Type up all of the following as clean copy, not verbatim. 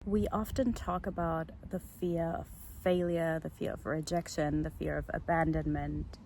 we often talk about the fear of failure, the fear of rejection, the fear of abandonment,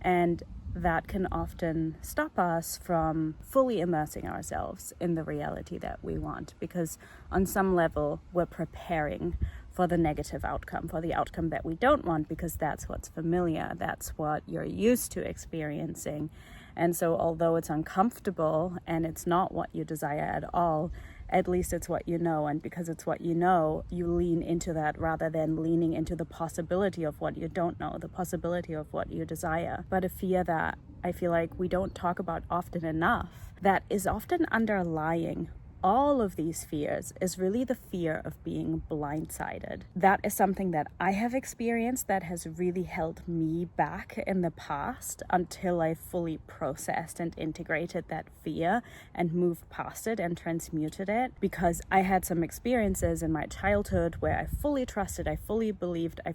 and that can often stop us from fully immersing ourselves in the reality that we want, because on some level we're preparing for the negative outcome, for the outcome that we don't want, because that's what's familiar, that's what you're used to experiencing. And so although it's uncomfortable and it's not what you desire at all, at least it's what you know. And because it's what you know, you lean into that rather than leaning into the possibility of what you don't know, the possibility of what you desire. But a fear that I feel like we don't talk about often enough, that is often underlying all of these fears, is really the fear of being blindsided. That is something that I have experienced that has really held me back in the past until I fully processed and integrated that fear and moved past it and transmuted it, because I had some experiences in my childhood where I fully trusted, I fully believed, I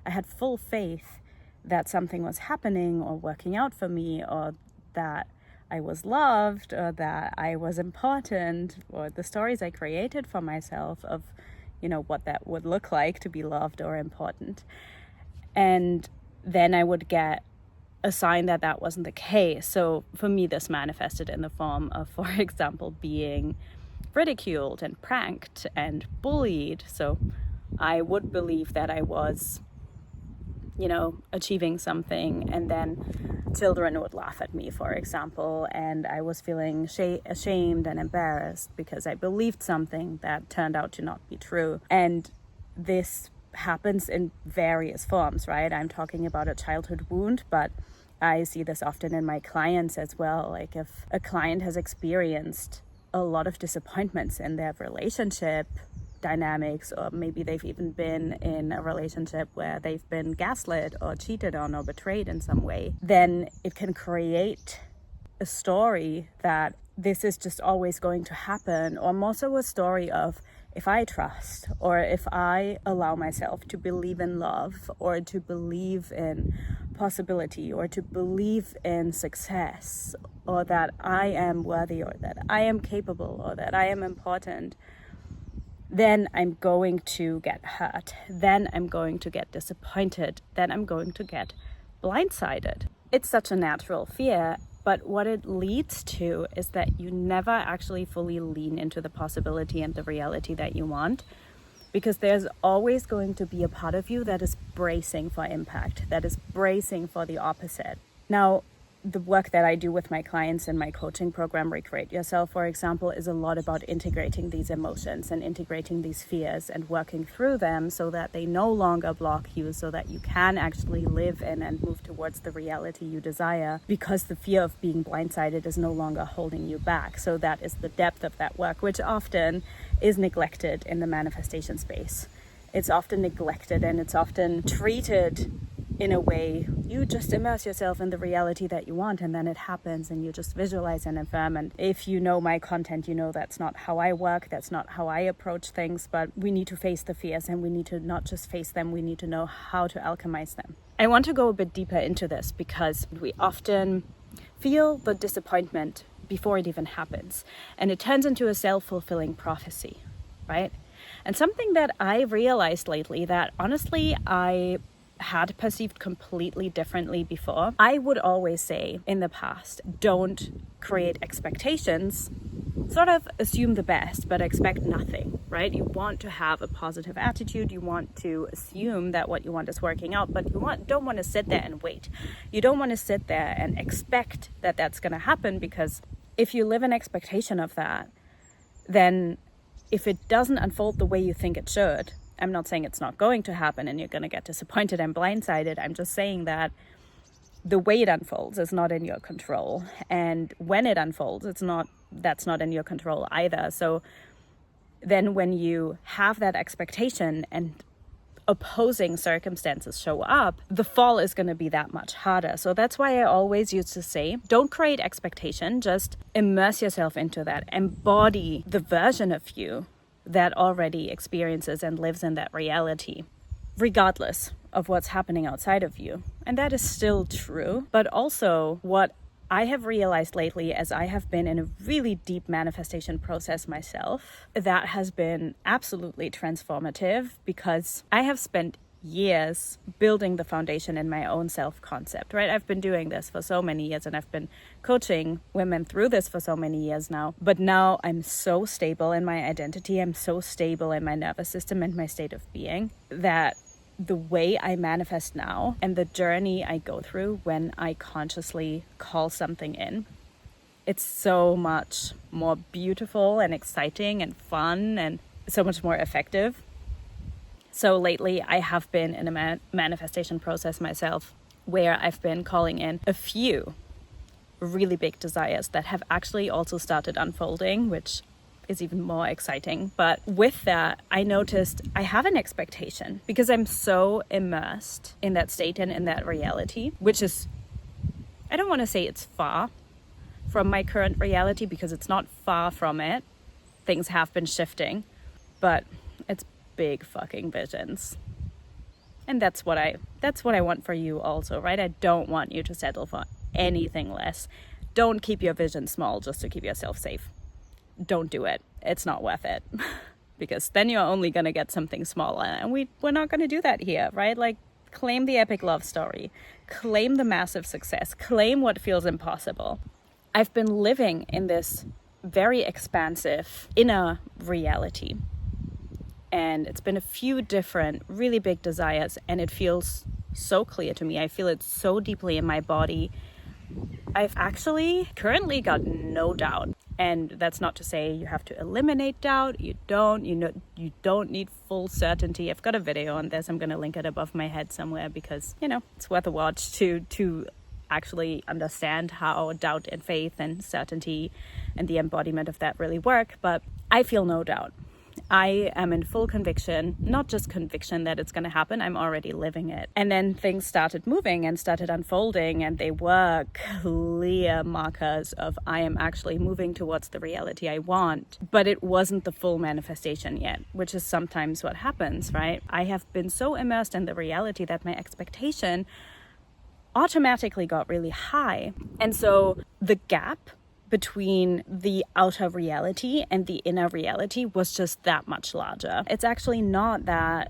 had full faith that something was happening or working out for me, or that I was loved, or that I was important, or the stories I created for myself of, what that would look like to be loved or important. And then I would get a sign that that wasn't the case. So for me, this manifested in the form of, for example, being ridiculed and pranked and bullied. So I would believe that I was achieving something, and then children would laugh at me, for example, and I was feeling ashamed and embarrassed because I believed something that turned out to not be true. And this happens in various forms, right? I'm talking about a childhood wound, but I see this often in my clients as well. Like if a client has experienced a lot of disappointments in their relationship dynamics, or maybe they've even been in a relationship where they've been gaslit or cheated on or betrayed in some way, then it can create a story that this is just always going to happen, or more so a story of, if I trust, or if I allow myself to believe in love, or to believe in possibility, or to believe in success, or that I am worthy, or that I am capable, or that I am important, then I'm going to get hurt, then I'm going to get disappointed, then I'm going to get blindsided. It's such a natural fear, but what it leads to is that you never actually fully lean into the possibility and the reality that you want, because there's always going to be a part of you that is bracing for impact, that is bracing for the opposite. Now, the work that I do with my clients in my coaching program, Recreate Yourself, for example, is a lot about integrating these emotions and integrating these fears and working through them so that they no longer block you, so that you can actually live in and move towards the reality you desire, because the fear of being blindsided is no longer holding you back. So that is the depth of that work, which often is neglected in the manifestation space. It's often neglected, and it's often treated in a way, you just immerse yourself in the reality that you want, and then it happens, and you just visualize and affirm. And if you know my content, you know that's not how I work, that's not how I approach things, but we need to face the fears, and we need to not just face them, we need to know how to alchemize them. I want to go a bit deeper into this, because we often feel the disappointment before it even happens, and it turns into a self-fulfilling prophecy, right? And something that I realized lately that honestly I had perceived completely differently before. I would always say in the past, don't create expectations, sort of assume the best, but expect nothing, right? You want to have a positive attitude. You want to assume that what you want is working out, but don't want to sit there and wait. You don't want to sit there and expect that that's going to happen, because if you live in expectation of that, then if it doesn't unfold the way you think it should, I'm not saying it's not going to happen and you're going to get disappointed and blindsided. I'm just saying that the way it unfolds is not in your control. And when it unfolds, that's not in your control either. So then when you have that expectation and opposing circumstances show up, the fall is going to be that much harder. So that's why I always used to say, don't create expectation, just immerse yourself into that, embody the version of you that already experiences and lives in that reality, regardless of what's happening outside of you. And that is still true. But also what I have realized lately, as I have been in a really deep manifestation process myself, that has been absolutely transformative, because I have spent years building the foundation in my own self-concept, right? I've been doing this for so many years, and I've been coaching women through this for so many years now. But now I'm so stable in my identity, I'm so stable in my nervous system and my state of being, that the way I manifest now and the journey I go through when I consciously call something in, it's so much more beautiful and exciting and fun and so much more effective. So lately I have been in a manifestation process myself, where I've been calling in a few really big desires that have actually also started unfolding, which is even more exciting. But with that, I noticed I have an expectation, because I'm so immersed in that state and in that reality, which is, I don't want to say it's far from my current reality, because it's not far from it. Things have been shifting, but it's big fucking visions. And that's what I want for you also, right? I don't want you to settle for anything less. Don't keep your vision small just to keep yourself safe. Don't do it. It's not worth it. Because then you're only going to get something smaller. And we're not going to do that here, right? Like, claim the epic love story. Claim the massive success. Claim what feels impossible. I've been living in this very expansive inner reality. And it's been a few different, really big desires. And it feels so clear to me. I feel it so deeply in my body. I've actually currently got no doubt. And that's not to say you have to eliminate doubt. You don't need full certainty. I've got a video on this. I'm going to link it above my head somewhere, because, it's worth a watch to actually understand how doubt and faith and certainty and the embodiment of that really work. But I feel no doubt. I am in full conviction, not just conviction that it's going to happen, I'm already living it. And then things started moving and started unfolding, and they were clear markers of I am actually moving towards the reality I want. But it wasn't the full manifestation yet, which is sometimes what happens, right? I have been so immersed in the reality that my expectation automatically got really high. And so the gap between the outer reality and the inner reality was just that much larger. It's actually not that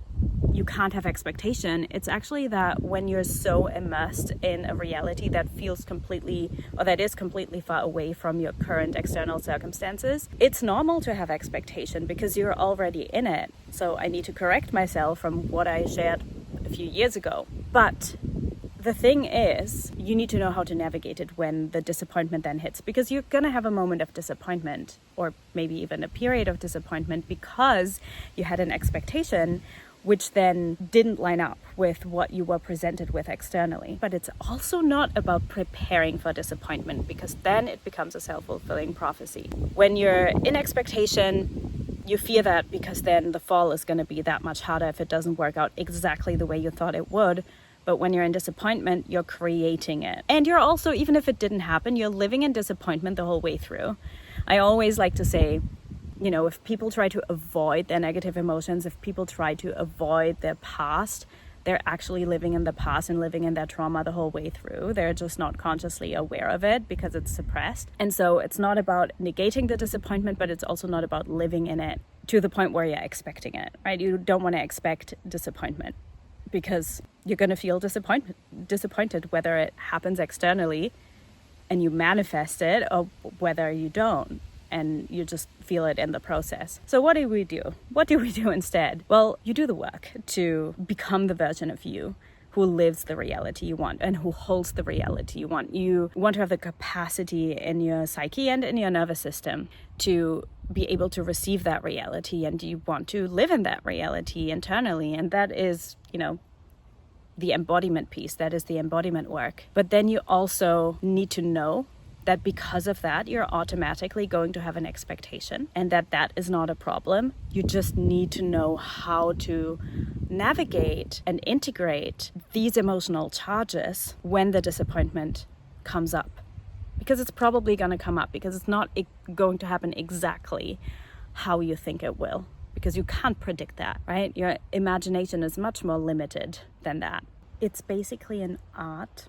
you can't have expectation. It's actually that when you're so immersed in a reality that feels completely, or that is completely far away from your current external circumstances, it's normal to have expectation because you're already in it. So I need to correct myself from what I shared a few years ago. But the thing is, you need to know how to navigate it when the disappointment then hits, because you're going to have a moment of disappointment, or maybe even a period of disappointment, because you had an expectation which then didn't line up with what you were presented with externally. But it's also not about preparing for disappointment, because then it becomes a self-fulfilling prophecy. When you're in expectation, you fear that because then the fall is going to be that much harder if it doesn't work out exactly the way you thought it would. But when you're in disappointment, you're creating it. And you're also, even if it didn't happen, you're living in disappointment the whole way through. I always like to say, if people try to avoid their negative emotions, if people try to avoid their past, they're actually living in the past and living in their trauma the whole way through. They're just not consciously aware of it because it's suppressed. And so it's not about negating the disappointment, but it's also not about living in it to the point where you're expecting it, right? You don't want to expect disappointment, because you're going to feel disappointed whether it happens externally and you manifest it, or whether you don't and you just feel it in the process. So what do we do? What do we do instead? Well, you do the work to become the version of you who lives the reality you want and who holds the reality you want. You want to have the capacity in your psyche and in your nervous system to be able to receive that reality, and you want to live in that reality internally. And that is, the embodiment piece. That is the embodiment work. But then you also need to know that because of that, you're automatically going to have an expectation, and that is not a problem. You just need to know how to navigate and integrate these emotional charges when the disappointment comes up. Because it's probably going to come up, because it's not going to happen exactly how you think it will, because you can't predict that, right? Your imagination is much more limited than that. It's basically an art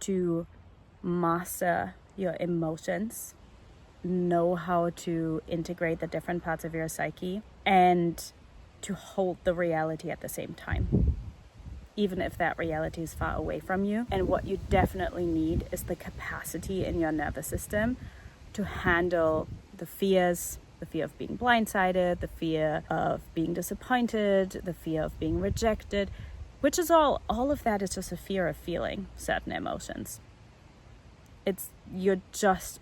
to master your emotions, know how to integrate the different parts of your psyche, and to hold the reality at the same time, even if that reality is far away from you. And what you definitely need is the capacity in your nervous system to handle the fears, the fear of being blindsided, the fear of being disappointed, the fear of being rejected, which is all of that is just a fear of feeling certain emotions. You're just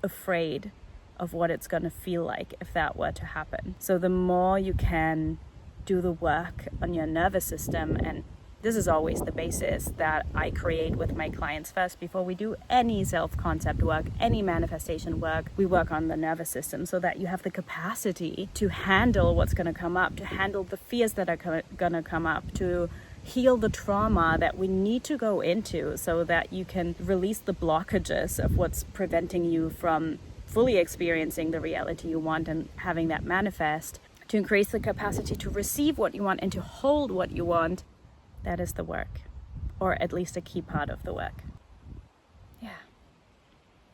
afraid of what it's going to feel like if that were to happen. So the more you can do the work on your nervous system, and this is always the basis that I create with my clients first before we do any self-concept work, any manifestation work. We work on the nervous system so that you have the capacity to handle what's going to come up, to handle the fears that are going to come up, to heal the trauma that we need to go into so that you can release the blockages of what's preventing you from fully experiencing the reality you want and having that manifest, to increase the capacity to receive what you want and to hold what you want. That is the work, or at least a key part of the work. Yeah.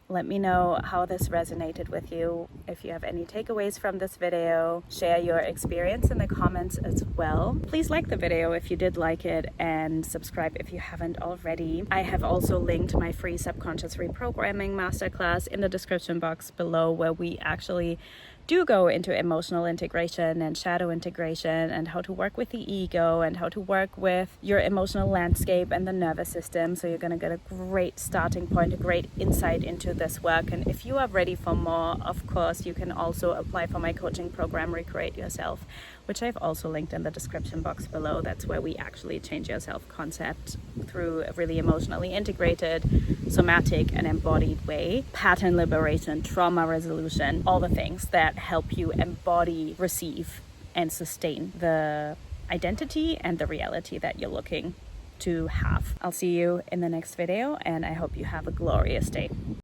Let me know how this resonated with you. If you have any takeaways from this video, share your experience in the comments as well. Please like the video if you did like it, and subscribe if you haven't already. I have also linked my free subconscious reprogramming masterclass in the description box below, where we actually do go into emotional integration and shadow integration and how to work with the ego and how to work with your emotional landscape and the nervous system. So you're going to get a great starting point, a great insight into this work. And if you are ready for more, of course, you can also apply for my coaching program, Recreate Yourself, which I've also linked in the description box below. That's where we actually change your self-concept through a really emotionally integrated, somatic and embodied way. Pattern liberation, trauma resolution, all the things that help you embody, receive, and sustain the identity and the reality that you're looking to have. I'll see you in the next video, and I hope you have a glorious day.